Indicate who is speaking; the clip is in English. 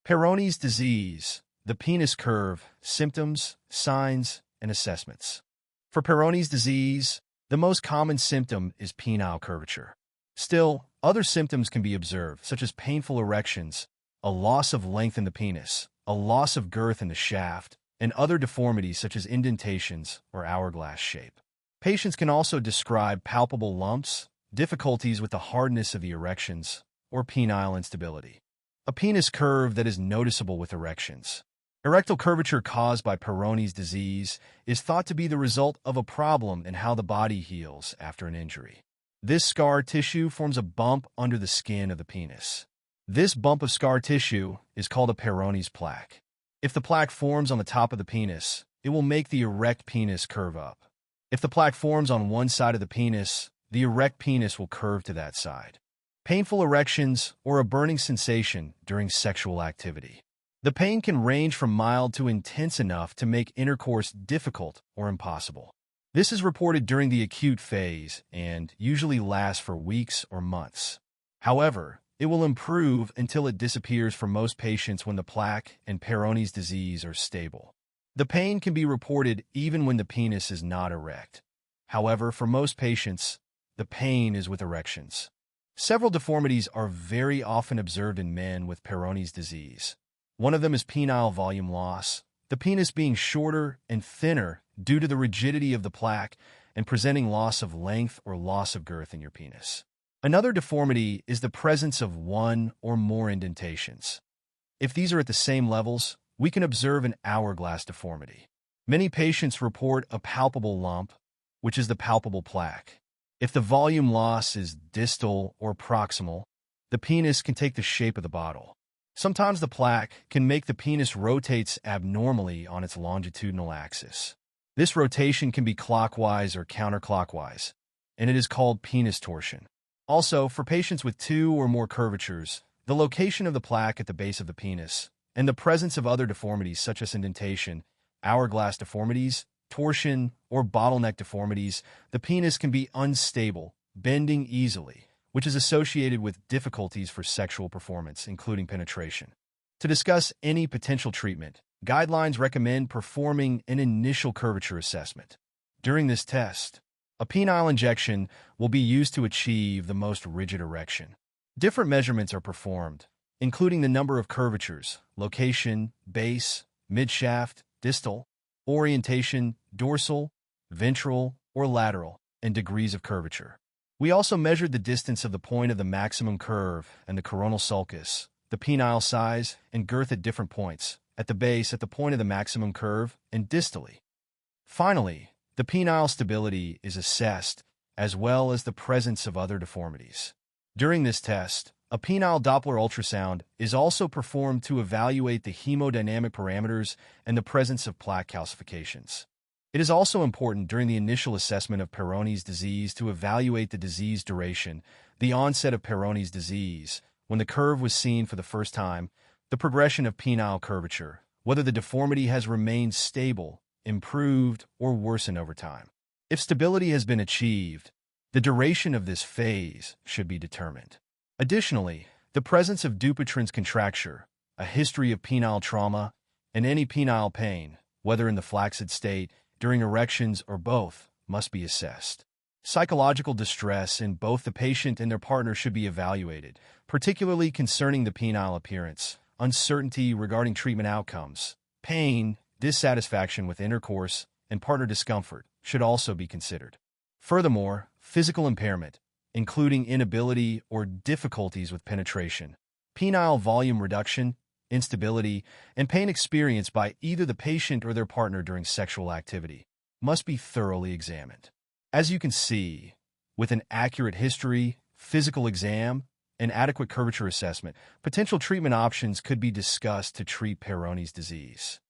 Speaker 1: Peyronie's disease, the penis curve, symptoms, signs, and assessments. For Peyronie's disease, the most common symptom is penile curvature. Still, other symptoms can be observed, such as painful erections, a loss of length in the penis, a loss of girth in the shaft, and other deformities such as indentations or hourglass shape. Patients can also describe palpable lumps, difficulties with the hardness of the erections, or penile instability. A penis curve that is noticeable with erections. Erectile curvature caused by Peyronie's disease is thought to be the result of a problem in how the body heals after an injury. This scar tissue forms a bump under the skin of the penis. This bump of scar tissue is called a Peyronie's plaque. If the plaque forms on the top of the penis, it will make the erect penis curve up. If the plaque forms on one side of the penis, the erect penis will curve to that side. Painful erections or a burning sensation during sexual activity. The pain can range from mild to intense enough to make intercourse difficult or impossible. This is reported during the acute phase and usually lasts for weeks or months. However, it will improve until it disappears for most patients when the plaque and Peyronie's disease are stable. The pain can be reported even when the penis is not erect. However, for most patients, the pain is with erections. Several deformities are very often observed in men with Peyronie's disease. One of them is penile volume loss, the penis being shorter and thinner due to the rigidity of the plaque and presenting loss of length or loss of girth in your penis. Another deformity is the presence of one or more indentations. If these are at the same levels, we can observe an hourglass deformity. Many patients report a palpable lump, which is the palpable plaque. If the volume loss is distal or proximal, the penis can take the shape of the bottle. Sometimes the plaque can make the penis rotates abnormally on its longitudinal axis. This rotation can be clockwise or counterclockwise, and it is called penis torsion. Also, for patients with two or more curvatures, the location of the plaque at the base of the penis and the presence of other deformities such as indentation, hourglass deformities, torsion, or bottleneck deformities, the penis can be unstable, bending easily, which is associated with difficulties for sexual performance, including penetration. To discuss any potential treatment, guidelines recommend performing an initial curvature assessment. During this test, a penile injection will be used to achieve the most rigid erection. Different measurements are performed, including the number of curvatures, location, base, midshaft, distal, orientation, dorsal, ventral, or lateral, and degrees of curvature. We also measured the distance of the point of the maximum curve and the coronal sulcus, the penile size and girth at different points, at the base at the point of the maximum curve, and distally. Finally, the penile stability is assessed, as well as the presence of other deformities. During this test, a penile Doppler ultrasound is also performed to evaluate the hemodynamic parameters and the presence of plaque calcifications. It is also important during the initial assessment of Peyronie's disease to evaluate the disease duration, the onset of Peyronie's disease, when the curve was seen for the first time, the progression of penile curvature, whether the deformity has remained stable, improved, or worsened over time. If stability has been achieved, the duration of this phase should be determined. Additionally, the presence of Dupuytren's contracture, a history of penile trauma, and any penile pain, whether in the flaccid state, during erections, or both, must be assessed. Psychological distress in both the patient and their partner should be evaluated, particularly concerning the penile appearance, uncertainty regarding treatment outcomes, pain, dissatisfaction with intercourse, and partner discomfort should also be considered. Furthermore, physical impairment, including inability or difficulties with penetration, penile volume reduction, instability, and pain experienced by either the patient or their partner during sexual activity must be thoroughly examined. As you can see, with an accurate history, physical exam, and adequate curvature assessment, potential treatment options could be discussed to treat Peyronie's disease.